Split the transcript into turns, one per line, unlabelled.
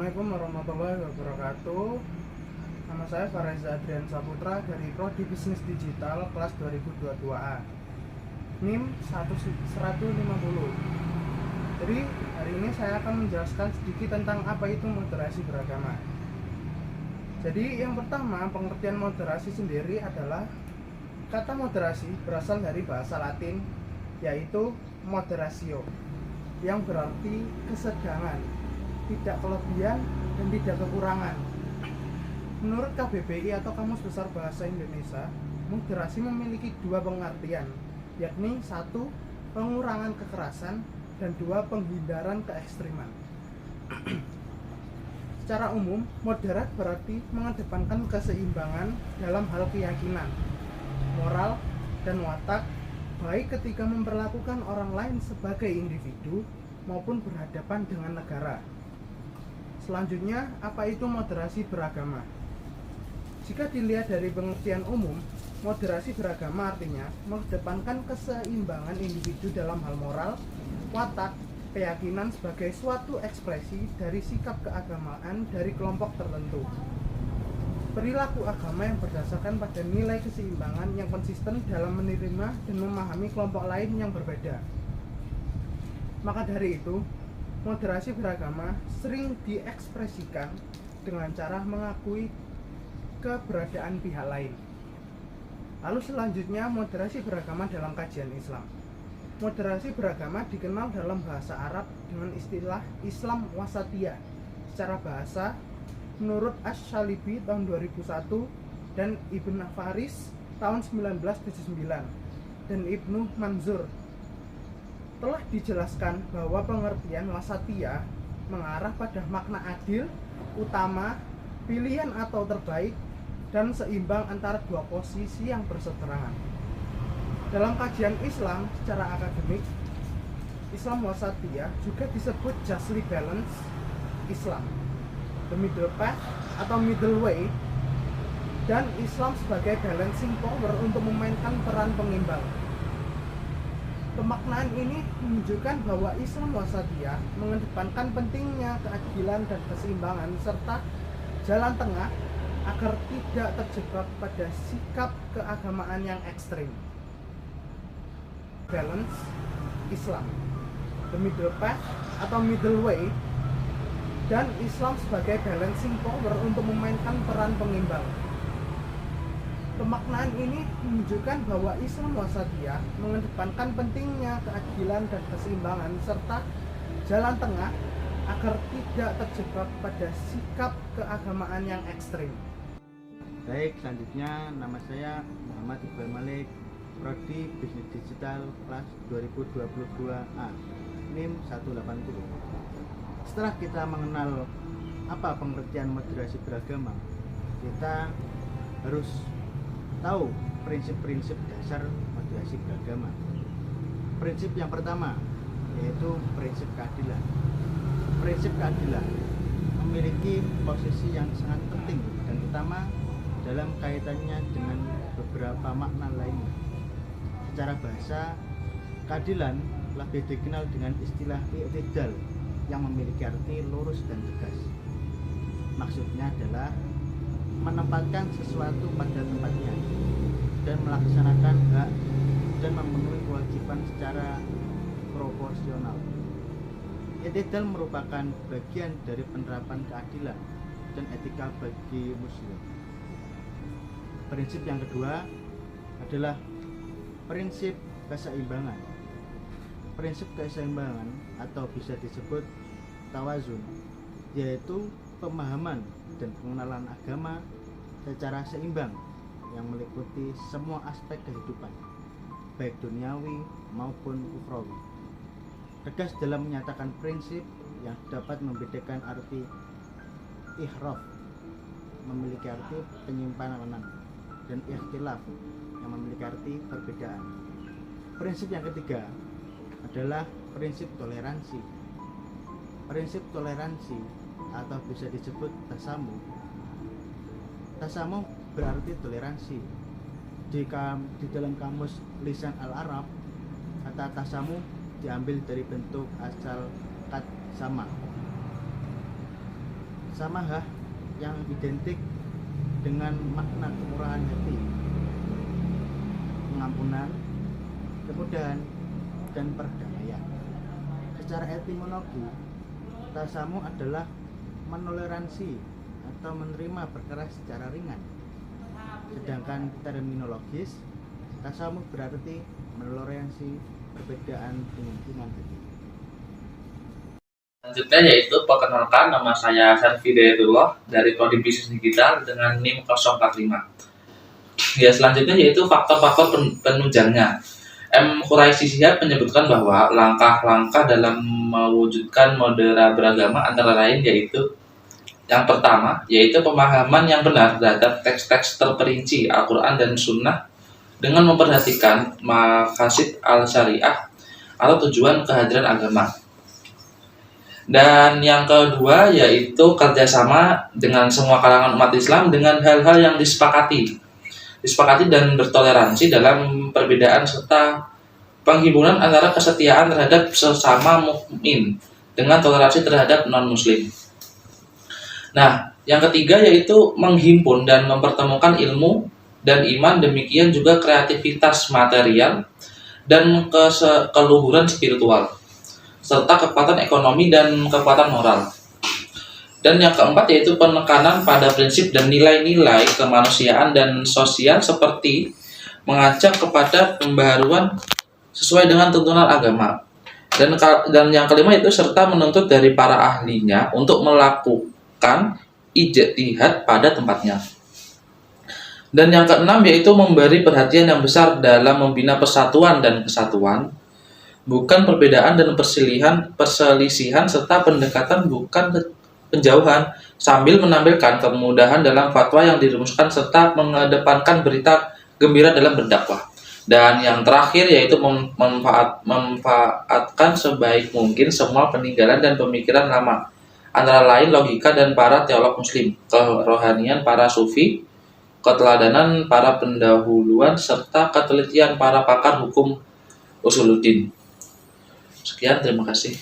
Assalamualaikum warahmatullahi wabarakatuh. Nama saya Fareza Adrian Saputra dari Prodi Bisnis Digital kelas 2022A. NIM 150. Jadi hari ini saya akan menjelaskan sedikit tentang apa itu moderasi beragama. Jadi yang pertama, pengertian moderasi sendiri adalah kata moderasi berasal dari bahasa Latin yaitu moderatio, yang berarti kesedangan, tidak kelebihan dan tidak kekurangan. Menurut KBBI atau Kamus Besar Bahasa Indonesia, moderasi memiliki dua pengertian, yakni satu, pengurangan kekerasan, dan dua, penghindaran keekstriman. Secara umum, moderat berarti mengedepankan keseimbangan dalam hal keyakinan, moral, dan watak, baik ketika memperlakukan orang lain sebagai individu maupun berhadapan dengan negara. Selanjutnya, apa itu moderasi beragama? Jika dilihat dari pengertian umum, moderasi beragama artinya mengedepankan keseimbangan individu dalam hal moral, watak, keyakinan sebagai suatu ekspresi dari sikap keagamaan dari kelompok tertentu. Perilaku agama yang berdasarkan pada nilai keseimbangan yang konsisten dalam menerima dan memahami kelompok lain yang berbeda. Maka dari itu, moderasi beragama sering diekspresikan dengan cara mengakui keberadaan pihak lain. Lalu selanjutnya, moderasi beragama dalam kajian Islam. Moderasi beragama dikenal dalam bahasa Arab dengan istilah Islam Wasatiyah. Secara bahasa, menurut Asy-Syalibi tahun 2001 dan Ibn Faris tahun 1979 dan Ibnu Manzur, telah dijelaskan bahwa pengertian wasatiyah mengarah pada makna adil, utama, pilihan atau terbaik, dan seimbang antara dua posisi yang berseterangan. Dalam kajian Islam secara akademik, Islam wasatiyah juga disebut justly balanced Islam, the middle path atau middle way, dan Islam sebagai balancing power untuk memainkan peran pengimbang. Pemaknaan ini menunjukkan bahwa Islam wasatiyah mengedepankan pentingnya keadilan dan keseimbangan serta jalan tengah agar tidak terjebak pada sikap keagamaan yang ekstrim. Balance Islam, the middle path atau middle way, dan Islam sebagai balancing power untuk memainkan peran pengimbang. Pemaknaan ini menunjukkan bahwa Islam wasatiyah mengedepankan pentingnya keadilan dan keseimbangan serta jalan tengah agar tidak terjebak pada sikap keagamaan yang ekstrim.
Baik, selanjutnya nama saya Muhammad Iqbal Malik, Prodi Bisnis Digital kelas 2022A, NIM 180. Setelah kita mengenal apa pengertian moderasi beragama, kita harus tahu prinsip-prinsip dasar moderasi beragama. Prinsip yang pertama yaitu prinsip keadilan. Prinsip keadilan memiliki posisi yang sangat penting dan utama dalam kaitannya dengan beberapa makna lainnya. Secara bahasa, keadilan lebih dikenal dengan istilah i'tidal yang memiliki arti lurus dan tegas. Maksudnya adalah menempatkan sesuatu pada tempatnya dan melaksanakan hak dan memenuhi kewajiban secara proporsional. I'tidal merupakan bagian dari penerapan keadilan dan etika bagi muslim. Prinsip yang kedua adalah prinsip keseimbangan. Prinsip keseimbangan atau bisa disebut tawazun, yaitu pemahaman dan pengenalan agama secara seimbang yang meliputi semua aspek kehidupan, baik duniawi maupun ukhrawi. Tegas dalam menyatakan prinsip yang dapat membedakan arti ihraf, memiliki arti penyimpanan, dan ikhtilaf yang memiliki arti perbedaan. Prinsip yang ketiga adalah prinsip toleransi. Prinsip toleransi atau bisa disebut tasamuh. Tasamuh berarti toleransi. Di dalam kamus lisan al-Arab, kata tasamuh diambil dari bentuk asal kat sama. samahah yang identik dengan makna kemurahan hati, pengampunan, kemudahan, dan perdamaian. Secara etimologi, tasamu adalah menoleransi atau menerima perkara secara ringan. Sedangkan terminologis, tasamu berarti menoleransi perbedaan kemungkinan.
Selanjutnya yaitu perkenalkan, nama saya Sarfi Dayatullah dari Prodi Bisnis Digital dengan NIM 045. Ya, selanjutnya yaitu faktor-faktor penunjangnya. M. Quraisy Shihab menyebutkan bahwa langkah-langkah dalam mewujudkan modera beragama antara lain yaitu yang pertama, yaitu pemahaman yang benar terhadap teks-teks terperinci Al-Quran dan Sunnah dengan memperhatikan maqasid al-syariah atau tujuan kehadiran agama. Dan yang kedua yaitu kerjasama dengan semua kalangan umat Islam dengan hal-hal yang disepakati dan bertoleransi dalam perbedaan serta penghimpunan antara kesetiaan terhadap sesama mukmin dengan toleransi terhadap non-muslim. Nah, yang ketiga yaitu menghimpun dan mempertemukan ilmu dan iman, demikian juga kreativitas material dan keluhuran spiritual, serta kekuatan ekonomi dan kekuatan moral. Dan yang keempat yaitu penekanan pada prinsip dan nilai-nilai kemanusiaan dan sosial seperti mengajak kepada pembaharuan sesuai dengan tuntunan agama. Dan yang kelima itu serta menuntut dari para ahlinya untuk melakukan ijtihad pada tempatnya. Dan yang keenam yaitu memberi perhatian yang besar dalam membina persatuan dan kesatuan, bukan perbedaan dan perselisihan serta pendekatan bukan penjauhan, sambil menampilkan kemudahan dalam fatwa yang dirumuskan serta mengedepankan berita gembira dalam berdakwah. Dan yang terakhir yaitu memanfaatkan sebaik mungkin semua peninggalan dan pemikiran lama, antara lain logika dan para teolog muslim, kerohanian para sufi, keteladanan para pendahuluan, serta ketelitian para pakar hukum usuluddin. Sekian, terima kasih.